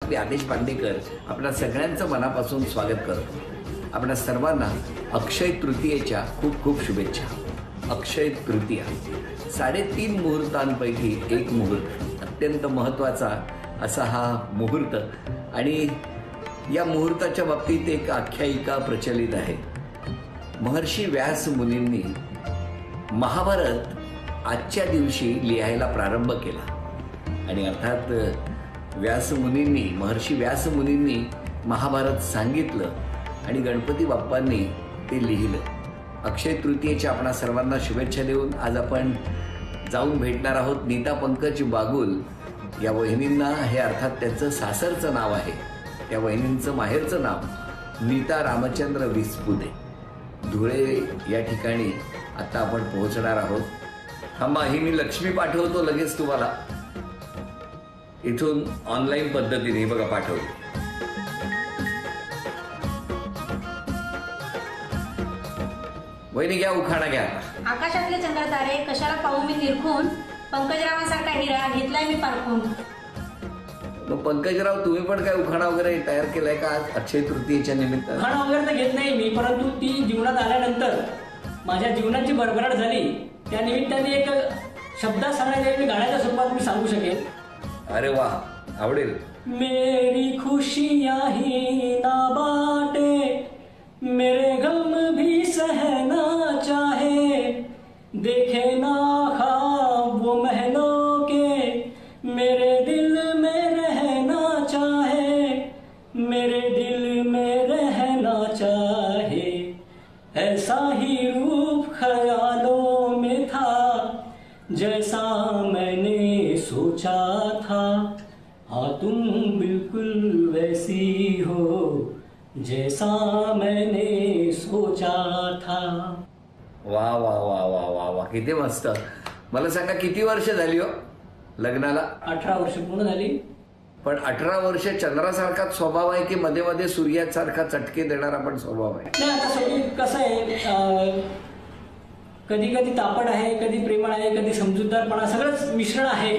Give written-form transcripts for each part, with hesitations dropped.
मी आदेश बांदेकर आपल्या सगळ्यांचं मनापासून स्वागत करतो. आपल्या सर्वांना अक्षय तृतीयेच्या खूप खूप शुभेच्छा. अक्षय तृतीया 3.5 मुहूर्तांपैकी एक मुहूर्त, अत्यंत महत्त्वाचा असा हा मुहूर्त. आणि या मुहूर्ताच्या बाबतीत एक आख्यायिका प्रचलित आहे. महर्षी व्यास मुनींनी महाभारत आजच्या दिवशी लिहायला प्रारंभ केला. आणि अर्थात महर्षी व्यास मुनींनी महाभारत सांगितलं आणि गणपती बाप्पांनी ते लिहिलं. अक्षय तृतीयेच्या आपणा सर्वांना शुभेच्छा देऊन आज आपण जाऊन भेटणार आहोत नीता पंकज बागुल या वहिनींना. हे अर्थात त्यांचं सासरचं नाव आहे. त्या वहिनींचं माहेरचं नाव नीता रामचंद्र विस्पुदे. धुळे या ठिकाणी आता आपण पोहोचणार आहोत. थांबा, ही मी लक्ष्मी पाठवतो लगेच तुम्हाला इथून ऑनलाईन पद्धतीने. बघा पाठवली. वहिनी घ्या, उखाणा घ्या. आकाशातले चंद्रतारे कशाला पाहू मी निरखून, पंकजरावांसारखा हिरा घेतलाय मी पारखून. मग पंकजराव, तुम्ही पण काय उखाणा वगैरे तयार केलाय का आज अक्षय तृतीयेच्या निमित्त? उखाणा वगैरे तर घेत नाही मी, परंतु ती जीवनात आल्यानंतर माझ्या जीवनाची भरभराट झाली त्या निमित्ताने एक शब्दात सांगायचे मी गाण्याच्या स्वरूपात मी सांगू शकेल. अरे वा, आवडेल. मेरी खुशियां ही ना बाटे, मेरे गम भी सहना चाहे, देखे ना ख्वाब वो महलों के, मेरे दिल में रहना चाहे, मेरे दिल में रहना चाहे, ऐसा ही रूप ख्यालों में था जैसा मैंने सोचा था, हाँ तुम बिल्कुल वैसी हो जैसा मैंने सोचा था. वा वा वा वा वा वा, किती मस्त. मला सांगा, किती वर्ष झाली हो लग्नाला? 18 वर्ष पूर्ण झाली. पण 18 वर्ष चंद्रासारखाच स्वभाव आहे की मध्ये मध्ये सूर्यासारखा चटके देणारा पण स्वभाव आहे? नाही, आता सगळी कसं आहे, कधी कधी तापड आहे, कधी प्रेमळ आहे, कधी समजूतदारपणा, सगळंच मिश्रण आहे.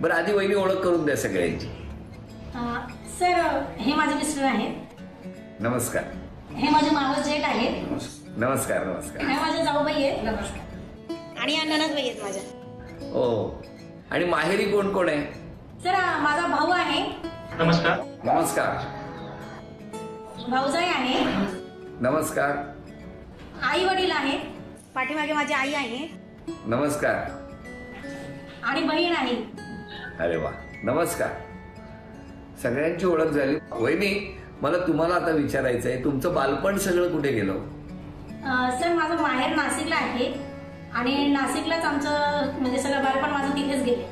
बरं, आधी वहिनी ओळख करून द्या सगळ्यांची. सर, हे माझे मिस्टर आहेत. नमस्कार. हे माझे मावस जेठ आहेत. नमस्कार. नमस्कार. हे माझे जाऊबाई आहेत. नमस्कार. आणि या ननदबाई आहेत माझ्या. हो. आणि माहेरी कोण कोण आहे? सर, माझा भाऊ आहे. नमस्कार. नमस्कार. भाऊजाई आहे. नमस्कार. आई वडील आहेत. पाठीमागे माझी आई आहे. नमस्कार. आणि बहीण आहे. अरे वा, नमस्कार. सगळ्यांची ओळख झाली. वहिनी, मला तुम्हाला आता विचारायचं आहे, तुमचं बालपण सगळं कुठे गेलं? सर, माझं माहेर नाशिकला आहे आणि नाशिकलाच आमचं म्हणजे सगळं बालपण माझं तिथेच गेले.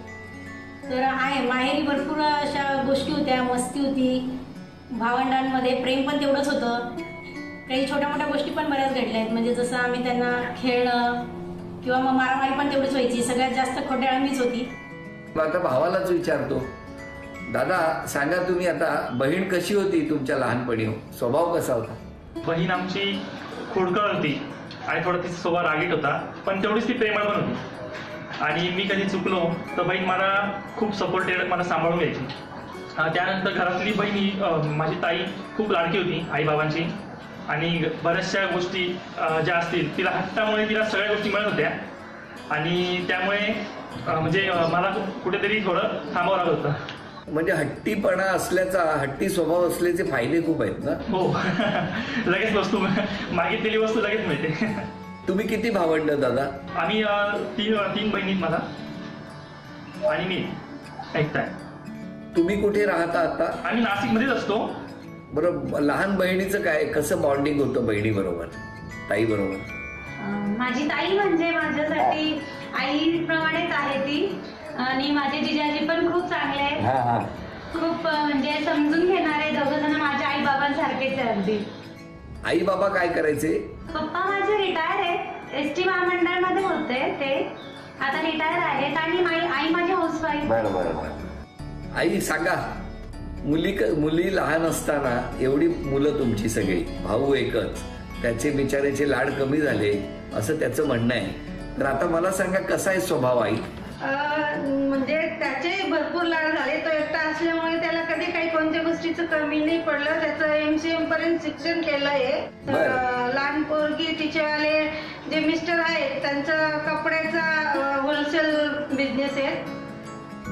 तर आहे माहेरी भरपूर अशा गोष्टी होत्या, मस्ती होती, भावंडांमध्ये प्रेम पण तेवढंच होतं. काही छोट्या मोठ्या गोष्टी पण बऱ्याच घडल्या आहेत. म्हणजे जसं आम्ही त्यांना खेळणं किंवा मग मारामारी पण तेवढीच व्हायची. सगळ्यात जास्त खोट्याळ मीच होती. आता भावालाच विचारतो. दादा सांगा, तुम्ही आता बहीण कशी होती तुमच्या लहानपणी? स्वभाव कसा होता? बहीण आमची खोडकर होती आणि थोडा तिचा स्वभाव रागीट होता, पण तेवढीच ती प्रेमळ पण होती. आणि मी कधी चुकलो तर बहीण मला खूप सपोर्टेड, मला सांभाळून घ्यायची. त्यानंतर घरातली बहिणी माझी ताई खूप लाडकी होती आई बाबांची. आणि बऱ्याचशा गोष्टी ज्या असतील तिला हट्टामुळे तिला सगळ्या गोष्टी मिळत होत्या. आणि त्यामुळे म्हणजे मला कुठेतरी थोडं थांबावं लागत होतं. म्हणजे हट्टीपणा असल्याचा, हट्टी स्वभाव असल्याचे फायदे खूप आहेत ना? हो. लगेच वस्तू मागितलेली वस्तू लगेच मिळते. तुम्ही किती भावंड दादा? आम्ही तीन बहिणी मला आणि मी एकटा. तुम्ही कुठे राहता आता? आम्ही नाशिकमध्येच असतो. बरं, लहान बहिणीचं काय, कसं बॉन्डिंग होतं बहिणी बरोबर, ताई बरोबर? माझी ताई म्हणजे माझ्यासाठी आईप्रमाणेच आहे ती. आणि माझे जिजाजी पण खूप चांगले आहेत. खूप म्हणजे समजून घेणारे. दोघं जण माझ्या आई बाबांसारखेच आहे अगदी. आई बाबा काय करायचे? पप्पा माझे रिटायर आहेत, एसटी महामंडळमध्ये होते ते, आता रिटायर आहेत. आणि आई माझी हाऊसवाईफ. बरं. आई सांगा, मुली लहान असताना एवढी मुलं तुमची सगळी, भाऊ एकच, त्याचे बिचाऱ्याचे लाड कमी झाले असं त्याचं म्हणणं आहे. तर आता मला सांगा, कसा आहे स्वभाव आई? म्हणजे त्याचे भरपूर लाड झाले. तो एकटा असल्यामुळे त्याला कधी काही कोणते कशीच कमी नाही पडलं. त्याचं MCM पर्यंत शिक्षण केलं आहे. तर लहान पोरगी तिचेवाले जे मिस्टर आहेत त्यांचं कपड्याचा होलसेल बिझनेस आहे.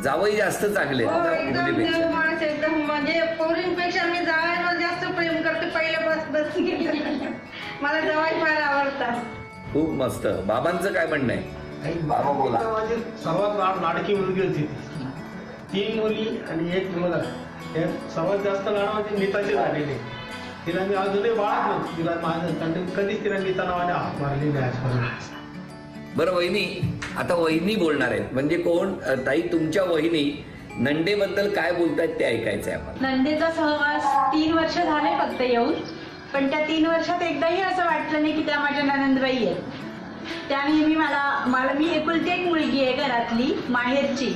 जावई जास्त चांगले हो, आहेत एकदम मुलीपेक्षा. देव माणूस, एकदम म्हणजे पोरींपेक्षा मी जावयावर जास्त प्रेम करते. पहिल्यापासून मला जावई फार आवडतात. खूप मस्त. बाबांचं काय म्हणणं आहे? बाबा बोला. माझी सर्वात लाडकी मुलगी होती. 3 मुली आणि 1 मुलगा. सर्वात जास्त लाड म्हणजे नीताची झालेली. तिला मी अजूनही बाळच नव्हती. तिला माझं कधीच तिला नीता नावाने हाक मारली नाही आजपर्यंत. बरं वहिनी, आता वहिनी बोलणार आहेत. म्हणजे कोण? ताई, तुमच्या वहिनी नंदेबद्दल काय बोलतायत ते ऐकायचंय आम्हाला. नंदेचा सहवास 3 वर्ष झाले फक्त येऊन, पण त्या 3 वर्षात एकदाही असं वाटलं नाही की त्या माझ्या ननंदबाई आहेत. त्या नेहमी मला मी एकुलती एक मुलगी आहे घरातली माहेरची,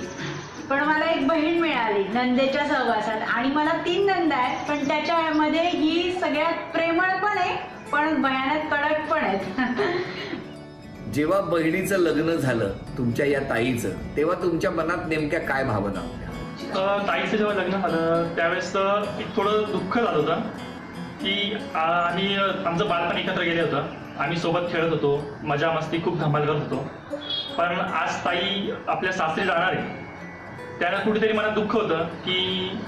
पण मला एक बहीण मिळाली नंदेच्या सहवासात. आणि मला 3 नंदा आहेत, पण त्याच्यामध्ये ही सगळ्यात प्रेमळ पण आहे, पण भयानक कडक पण आहेत. जेव्हा बहिणीचं लग्न झालं तुमच्या या ताईचं, तेव्हा तुमच्या मनात नेमक्या काय भावना होत्या? ताईचं जेव्हा लग्न झालं त्यावेळेस एक थोडं दुःख झालं होतं की आम्ही आमचं बालपण एकत्र गेलं होतं. आम्ही सोबत खेळत होतो, मजा मस्ती खूप धमाल करत होतो. पण आज ताई आपल्या सासरी जाणार आहे, त्यानं कुठेतरी मला दुःख होतं की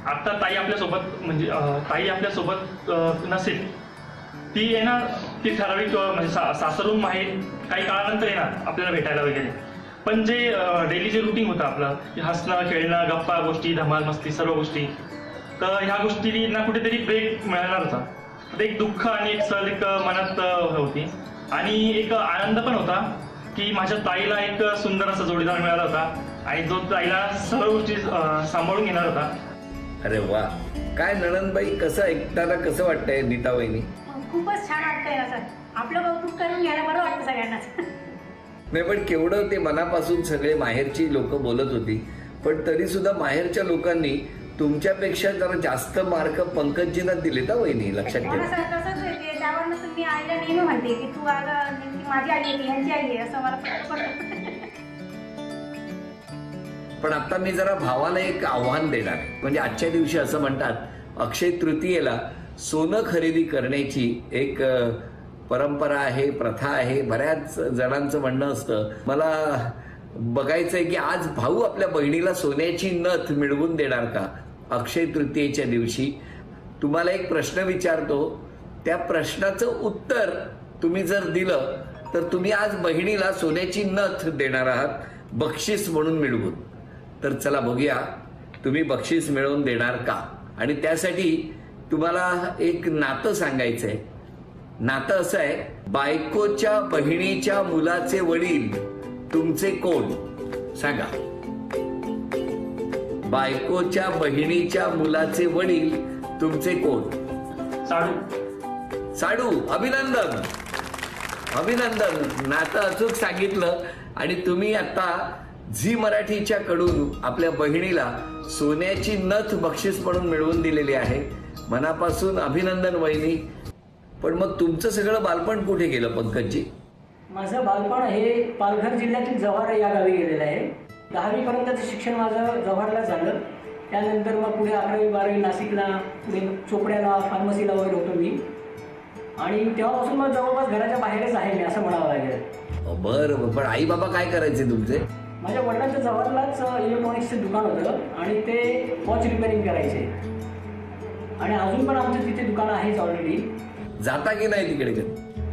आता ताई आपल्यासोबत म्हणजे ताई आपल्यासोबत नसेल. ती येणार, ती ठराविक म्हणजे सासरून माहेर काही काळानंतर येणार आपल्याला भेटायला वगैरे. पण जे डेली जे रुटीन होतं आपलं, हसणं खेळणं गप्पा गोष्टी धमाल मस्ती सर्व गोष्टी, तर ह्या गोष्टींना कुठेतरी ब्रेक मिळणार होता. तर एक दुःख आणि एक सहल एक मनात होती. आणि एक आनंद पण होता की माझ्या ताईला एक सुंदर असा जोडीदार मिळाला होता आणि जो ताईला सर्व गोष्टी सांभाळून घेणार होता. अरे वा, काय नणंदबाई, कसं ऐकताना कसं वाटतंय नीता वहिनी? खूपच छान वाटतंय. असं आपलं कौतुक करून घ्यायला बरं वाटतं सगळ्यांनाच. नाही, पण केवढं ते मनापासून सगळे माहेरची लोक बोलत होती, पण तरी सुद्धा माहेरच्या लोकांनी तुमच्यापेक्षा जरा जास्त मार्क पंकजींना दिले ना वहिनी, लक्षात ठेवा. तसंच आहे. त्यावरनं मी आईला नेहमी म्हणते की तू अगं माझी आई आहे, यांची आई आहे, असं मला पटतं. पण आता मी जरा भावाला एक आव्हान देणार. म्हणजे आजच्या दिवशी असं म्हणतात, अक्षय तृतीयेला सोनं खरेदी करण्याची एक परंपरा आहे, प्रथा आहे. बऱ्याच जणांचं म्हणणं असतं, मला बघायचंय की आज भाऊ आपल्या बहिणीला सोन्याची नथ मिळवून देणार का अक्षय तृतीयेच्या दिवशी. तुम्हाला एक प्रश्न विचारतो, त्या प्रश्नाचं उत्तर तुम्ही जर दिलं तर तुम्ही आज बहिणीला सोन्याची नथ देणार आहात बक्षीस म्हणून मिळवून. तर चला बघूया तुम्ही बक्षीस मिळवून देणार का. आणि त्यासाठी तुम्हाला एक नातं सांगायचंय. नातं असं आहे, बायकोच्या बहिणीच्या मुलाचे वडील तुमचे कोण? सांगा. बायकोच्या बहिणीच्या मुलाचे वडील तुमचे कोण? साडू. साडू, अभिनंदन अभिनंदन. नातं अचूक सांगितलं. आणि तुम्ही आता झी मराठीच्या कडून आपल्या बहिणीला सोन्याची नथ बक्षीस म्हणून मिळवून दिलेली आहे. मनापासून अभिनंदन वहिनी. पण मग तुमचं सगळं बालपण कुठे गेलं पंकजी? माझं बालपण हे पालघर जिल्ह्यातील जव्हार या गावी गेलेलं आहे. 10वी पर्यंतचं शिक्षण माझं जव्हारला झालं. त्यानंतर मग पुढे 11वी 12वी नाशिकला, पुढे चोपड्याला फार्मसीला वगैरे होतो मी. आणि तेव्हापासून मग जवळपास घराच्या बाहेरच आहे मी, असं म्हणावं लागेल. बरं, पण आई बाबा काय करायचे तुमचे? माझ्या वडिलांच्या जवळलाच इलेक्ट्रॉनिक्सचं दुकान होतं आणि ते वॉच रिपेअरिंग करायचे. आणि अजून पण आमचं तिथे दुकान आहेच ऑलरेडी. जाता की नाही तिकडे?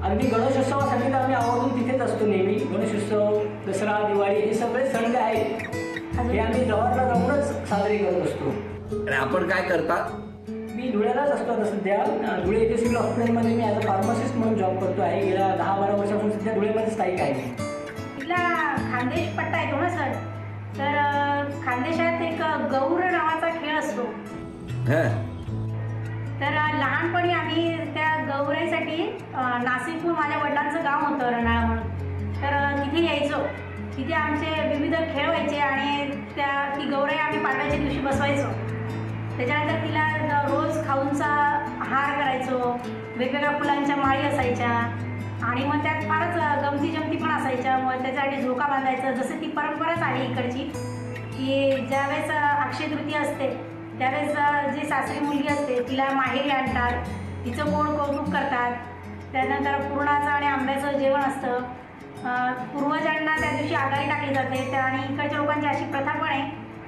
अगदी गणेशोत्सवासाठी तर आम्ही आवर्जून तिथेच असतो नेहमी. गणेशोत्सव, दसरा, दिवाळी हे सगळे सण जे आहेत हे आम्ही जव्हारला जाऊनच साजरे करत असतो. आणि आपण काय करता? मी धुळ्यालाच असतो आता सध्या. धुळे येथे सिव्हिल हॉस्पिटलमध्ये मी ॲज अ फार्मासिस्ट म्हणून जॉब करतो आहे. गेल्या 10-12 वर्षापासून सध्या धुळेमध्ये स्थायिक आहे. तिला खानदेश पट्टा येतो ना सर, तर खानदेशात एक गौर नावाचा खेळ असतो. तर लहानपणी आम्ही त्या गौराईसाठी नाशिकहून माझ्या वडिलांचं गाव होतं रनाळा म्हणून, तर तिथे यायचो. तिथे आमचे विविध खेळ व्हायचे आणि ती गौराई आम्ही पाडव्याच्या दिवशी बसवायचो. त्याच्यानंतर तिला रोज खाऊंचा हार करायचो, वेगवेगळ्या फुलांच्या माळी असायच्या आणि मग त्यात फारच गमती जमती पण असायच्या. मग त्याच्यासाठी झोका बांधायचं. जसं ती परंपराच आली इकडची की ज्यावेळेस अक्षय तृतीया असते त्यावेळेस जी सासरी मुलगी असते तिला माहेरी आणतात, तिचं गोड कौतुक करतात. त्यानंतर पुरणाचं आणि आंब्याचं जेवण असतं. पूर्वजांना त्या दिवशी आघाडी टाकली जाते. आणि इकडच्या लोकांची अशी प्रथा पण आहे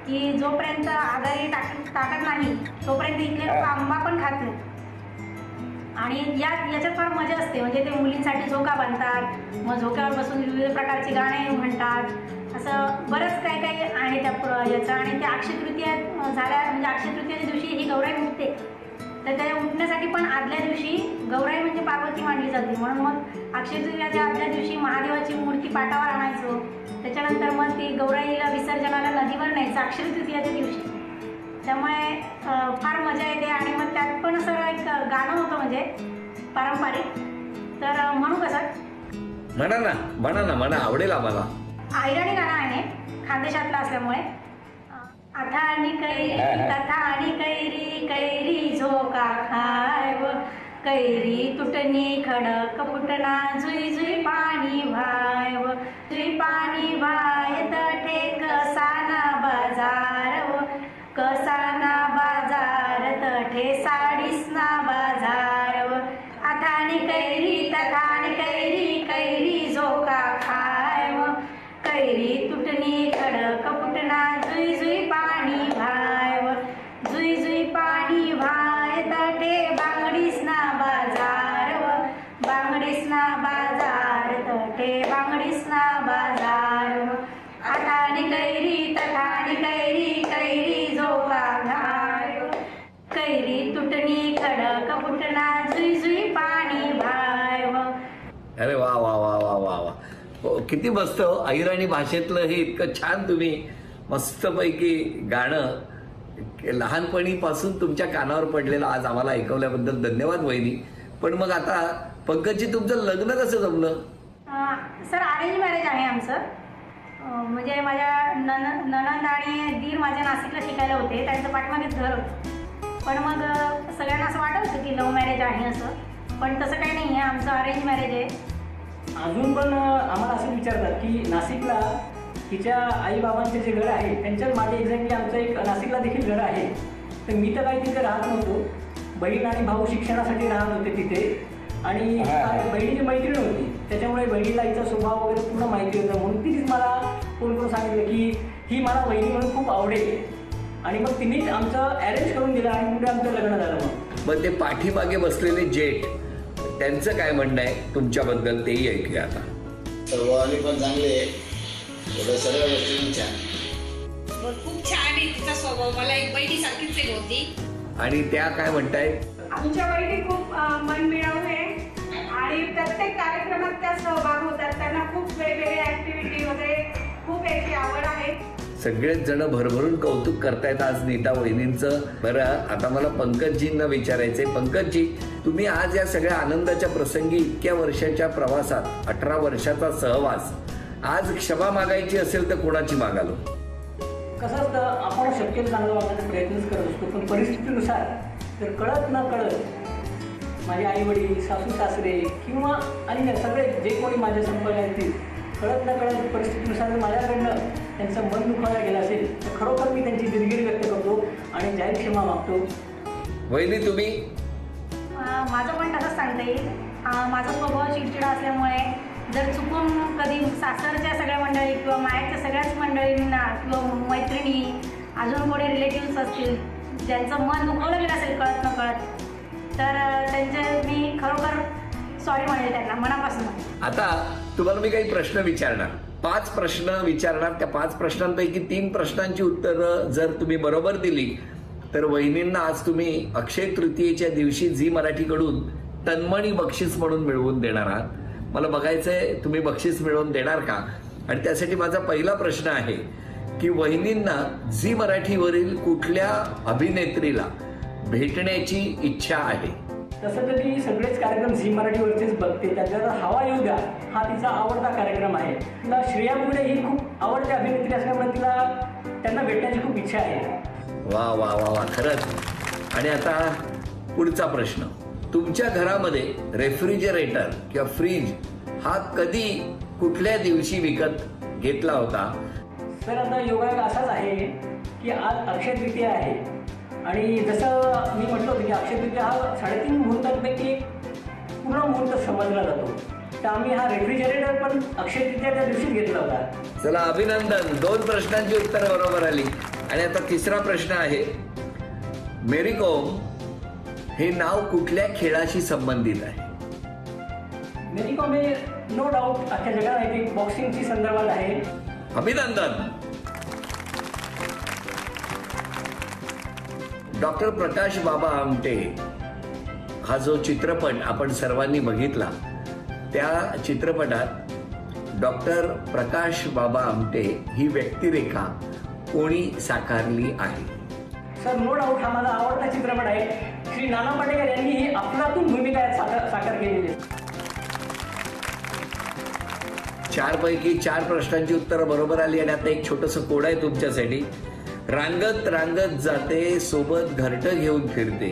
की जोपर्यंत आघाडी टाकत नाही तोपर्यंत इथले लोक आंबा पण खात नाहीत. आणि याच्यात फार मजा असते. म्हणजे ते मुलींसाठी झोका बांधतात, मग झोक्यावर बसून विविध प्रकारची गाणे म्हणतात. असं बरंच काही काही आहे त्या याचं. आणि त्या अक्षय तृतीया झाल्या म्हणजे अक्षय तृतीयाच्या दिवशी ही गौराई उठते. तर त्या उठण्यासाठी पण आदल्या दिवशी गौराई म्हणजे पार्वती मांडली जाते. म्हणून मग अक्षय तृतीयाच्या आदल्या दिवशी महादेवाची मूर्ती पाटावर आणायचो. त्याच्यानंतर मग ती गौराईला विसर्जनाला नदीवर न्यायचं अक्षय तृतीयाच्या दिवशी. त्यामुळे फार मजा येते. आणि मग त्यात पण असं एक गाणं होतं म्हणजे पारंपरिक. तर म्हणू कसं? म्हणा आवडेल आम्हाला. ऐराणी गाणं आहे, खानदेशातलं असल्यामुळे. अथानी कैरी तथानी कैरी, कैरी झोका खायव, कैरी तुटणी खडक फुटना, जुई जुई पाणी भायव, जुई पाणी भायत ठेक कसाना बाजार, कसाना बाजार तठे साडीसना बाजार. अथानी कैरी तथानी कैरी, कैरी झोका खायव, कैरी तुटणी खडक फुटना, जुई जुई पाणी भायव, जुई जुई पाणी भाय तटे बांगडीसना बाजार, बांगडीसना बाजार तटे बांगडीसना बाजार. अथानी कैरी तथानी कैरी, कैरी झोका घायव, कैरी तुटणी खडक फुटना, जुई जुई पाणी भायव. अरे वा वा वा वा वा वा, किती मस्त. ऐराणी भाषेतलं हे इतकं छान तुम्ही मस्तपैकी गाणं लहानपणीपासून तुमच्या कानावर पडलेलं आज आम्हाला ऐकवल्याबद्दल धन्यवाद वहिनी. पण मग आता पंकजजी तुमचं लग्न कसं जमलं? सर अरेंज मॅरेज आहे आमचं. म्हणजे माझ्या नणंद आणि दीर माझ्या नाशिकला शिकायला होते, त्यांचं पाठीमागेच घर होतं. पण मग सगळ्यांना असं वाटत होतं की लव्ह मॅरेज आहे असं, पण तसं काही नाही आहे, आमचं अरेंज मॅरेज आहे. अजून पण आम्हाला असं विचारतात की नाशिकला तिच्या आईबाबांचे जे घर आहे त्यांच्याच मागे एक्झॅक्टली आमचं एक नाशिकला देखील घर आहे. तर मी तर काही तिथे राहत नव्हतो, बहीण आणि भाऊ शिक्षणासाठी राहत होते तिथे. आणि बहिणीची मैत्रीण होती, त्याच्यामुळे बहिणीला हिचा स्वभाव वगैरे पूर्ण माहिती होतं. म्हणून तिनेच मला फोन करून सांगितलं की ही मला बहिणी म्हणून खूप आवडेल. आणि मग तिनेच आमचं अरेंज करून दिलं आणि पुढे आमचं लग्न झालं. मग ते पाठीमागे बसलेले जेठ त्यांचं काय म्हणणं आहे तुमच्याबद्दल तेही ऐकूया आता. सर्वांनी पण चांगले, सगळ्या गोष्टी छान. खूप छान आहे तिचा स्वभाव, मला एक बहिणीसारखीच एक होती. आणि त्या काय म्हणतायत? आमच्या बहिणी खूप मनमिळाऊ आहे आणि प्रत्येक कार्यक्रमात त्या सहभाग होतात. त्यांना खूप वेगवेगळ्या ऍक्टिव्हिटी वगैरे खूप याची आवड आहे. सगळेच जण भरभरून कौतुक करतायत आज नीता वहिनींचं. बरं, आता मला पंकजजींना विचारायचंय. पंकजजी, तुम्ही आज या सगळ्या आनंदाच्या प्रसंगी इतक्या वर्षाच्या प्रवासात 18 वर्षाचा सहवास, आज क्षमा मागायची असेल तर कोणाची मागालो? कसं असतं, आपण शक्यतो चांगलं वागण्याचा प्रयत्नच करत असतो, पण परिस्थितीनुसार तर कळत न कळत माझे आई वडील, सासू सासरे किंवा आणि सगळे जे कोणी माझ्या संपर्कात येतील, कळत न कळत परिस्थितीनुसार माझ्याकडनं त्यांचं मन दुखावलं गेलं असेल तर खरोखर मी त्यांची दिलगिरी व्यक्त करतो आणि जाहीर क्षमा मागतो. वहिनी तुम्ही? माझं पण तसंच सांगता येईल. माझा स्वभाव चिडचिडा असल्यामुळे जर चुकून कधी सासरच्या सगळ्या मंडळी किंवा मायाच्या सगळ्याच मंडळींना किंवा मैत्रिणी अजून कोणी रिलेटिव्स असतील ज्यांचं मन दुखवलं गेलं असेल कळत न कळत, तर त्यांचे मी खरोखर सॉरी म्हणेल त्यांना मनापासून. आता तुम्हाला मी काही प्रश्न विचारणार, 5 प्रश्न विचारणार. त्या 5 प्रश्नांपैकी 3 प्रश्नांची उत्तरं जर तुम्ही बरोबर दिली तर वहिनींना आज तुम्ही अक्षय तृतीयेच्या दिवशी झी मराठीकडून तन्मणी बक्षीस म्हणून मिळवून देणार आहात. मला बघायचंय तुम्ही बक्षीस मिळवून देणार का. आणि त्यासाठी माझा पहिला प्रश्न आहे की वहिनींना झी मराठीवरील कुठल्या अभिनेत्रीला भेटण्याची इच्छा आहे? तसं तर ती सगळेच कार्यक्रम झी मराठीवरतीच बघते. त्याच्यात हवा येऊ द्या हा तिचा आवडता कार्यक्रम आहे. तिला श्रेया पुढे ही खूप आवडती अभिनेत्री असल्यामुळे तिला त्यांना भेटण्याची खूप इच्छा आहे. वा वा वा वा, खरंच. आणि आता पुढचा प्रश्न, तुमच्या घरामध्ये रेफ्रिजरेटर किंवा फ्रीज हा कधी कुठल्या दिवशी विकत घेतला होता? सर, आता योगायोग असाच आहे की आज अक्षय तृतीया आहे आणि जसं मी म्हटलं होतं की अक्षय तृतीया हा 3.5 मुहूर्तांपैकी एक पूर्ण मुहूर्त समजला जातो, तर आम्ही हा रेफ्रिजरेटर पण अक्षय तृतीयाच्या दिवशीच घेतला होता. चला अभिनंदन, 2 प्रश्नांची उत्तरं बरोबर आली. आणि आता तिसरा प्रश्न आहे, मेरी कोम हे नाव कुठल्या खेळाशी संबंधित आहे? मेरी कोम हे नो डाऊट अख्ख्या जगाला माहिती बॉक्सिंगची संदर्भात आहे. अभिनंदन. डॉक्टर प्रकाश बाबा आमटे हा जो चित्रपट आपण सर्वांनी बघितला, त्या चित्रपटात डॉक्टर प्रकाश बाबा आमटे ही व्यक्तिरेखा कोणी साकारली आहे? सर नो डाऊट हा माझा आवडता चित्रपट आहे. श्री नाना पाटेकर यांनी ही अफलातून भूमिका साकार केलेली आहे. 4 पैकी 4 प्रश्नांची उत्तरं बरोबर आली. आणि आता एक छोटंसं कोड आहे तुमच्यासाठी. रांगत रांगत जाते सोबत घरटं घेऊन फिरते,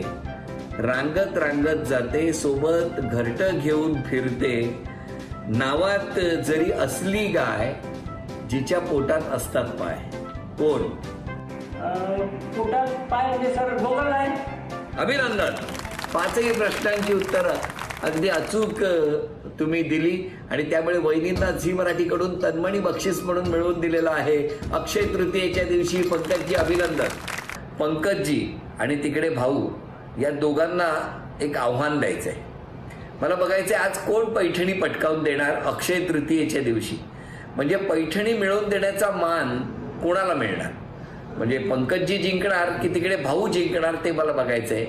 रांगत रांगत जाते सोबत घरटं घेऊन फिरते, नावात जरी असली गाय जिच्या पोटात असतात पाय. कोण? पोटात पाय म्हणजे सर गोगल आहे. अभिनंदन. 5ही प्रश्नांची उत्तरं अगदी अचूक तुम्ही दिली आणि त्यामुळे वहिनींना झी मराठीकडून तन्मणी बक्षीस म्हणून मिळवून दिलेलं आहे अक्षय तृतीयेच्या दिवशी. पंकजजी अभिनंदन. पंकजजी आणि तिकडे भाऊ या दोघांना एक आव्हान द्यायचंय. मला बघायचंय आज कोण पैठणी पटकावून देणार अक्षय तृतीयेच्या दिवशी. म्हणजे पैठणी मिळवून देण्याचा मान कोणाला मिळणार, म्हणजे पंकजजी जिंकणार की तिकडे भाऊ जिंकणार ते मला बघायचंय.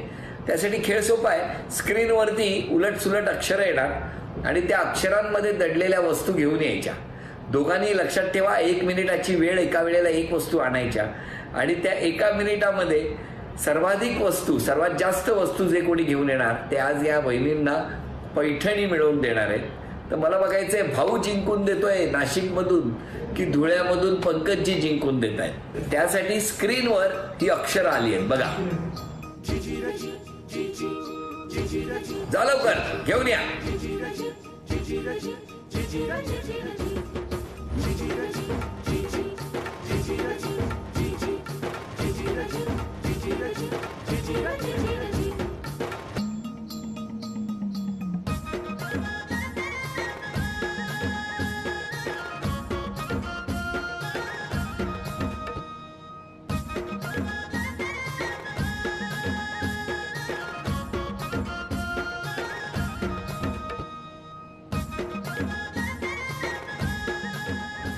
त्यासाठी खेळ सोपा आहे. स्क्रीनवरती उलटसुलट अक्षरं येणार आणि त्या अक्षरांमध्ये दडलेल्या वस्तू घेऊन यायच्या. दोघांनी लक्षात ठेवा 1 मिनिटाची वेळ, एका वेळेला 1 वस्तू आणायच्या आणि त्या 1 मिनिटामध्ये सर्वाधिक वस्तू, सर्वात जास्त वस्तू जे कोणी घेऊन येणार ते आज या बहिणींना पैठणी मिळवून देणार आहेत. तर मला बघायचंय भाऊ जिंकून देतोय नाशिकमधून की धुळ्यामधून पंकजजी जिंकून देत आहेत. त्यासाठी स्क्रीनवर ही अक्षरं आली आहेत बघा. जा लवकर घेऊन या.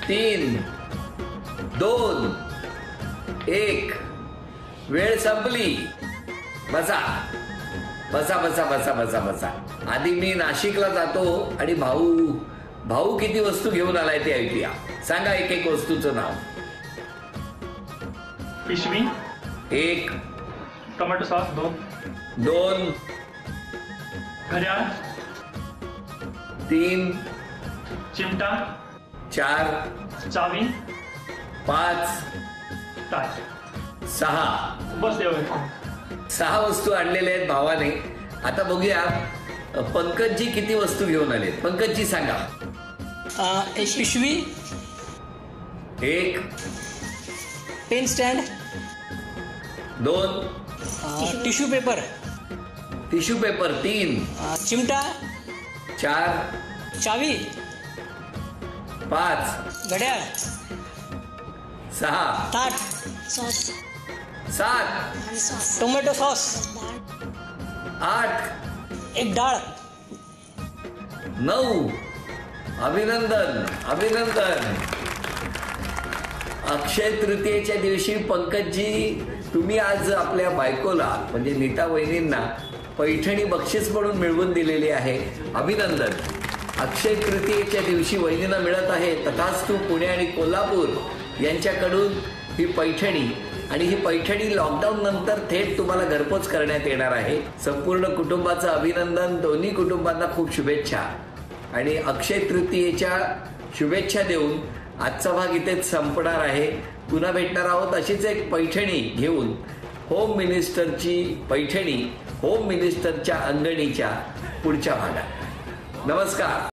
तीन, 2, 1 वेळ संपली. बसा बसा बसा बसा बसा बसा. आधी मी नाशिकला जातो आणि भाऊ किती वस्तू घेऊन आलाय ते ऐकूया. सांगा एक एक वस्तूचं नाव. पिशवी 1, टोमॅटो सॉस 2, घड्याळ 3, चिमटा 4, चावी 5, ताट 6. बस एवढं. 6 वस्तू आणलेल्या आहेत भावाने. आता बघूया पंकजजी किती वस्तू घेऊन आले. पंकजजी सांगा. एक पिशवी, 1, pen stand, 2, tissue paper, tissue paper 3, चिमटा, 4, चावी, 5, घड्याळ, 6, ताट, 7, टोमॅटो सॉस, 8, एक डाळ, 9. अभिनंदन अभिनंदन. अक्षय तृतीयेच्या दिवशी पंकजजी तुम्ही आज आपल्या बायकोला म्हणजे नीता वहिनींना पैठणी बक्षीस म्हणून मिळवून दिलेली आहे. अभिनंदन. अक्षय तृतीयेच्या दिवशी वहिनींना मिळत आहे तथास्तु पुणे आणि कोल्हापूर यांच्याकडून ही पैठणी. आणि ही पैठणी लॉकडाऊन नंतर थेट तुम्हाला घरपोच करण्यात येणार आहे. संपूर्ण कुटुंबाचं अभिनंदन. दोन्ही कुटुंबांना खूप शुभेच्छा आणि अक्षय तृतीयेच्या शुभेच्छा देऊन आजचा भाग इथेच संपणार आहे. पुन्हा भेटणार आहोत अशीच एक पैठणी घेऊन. होम मिनिस्टरची पैठणी होम मिनिस्टरच्या अंगणीच्या पुढच्या भागात. नमस्कार.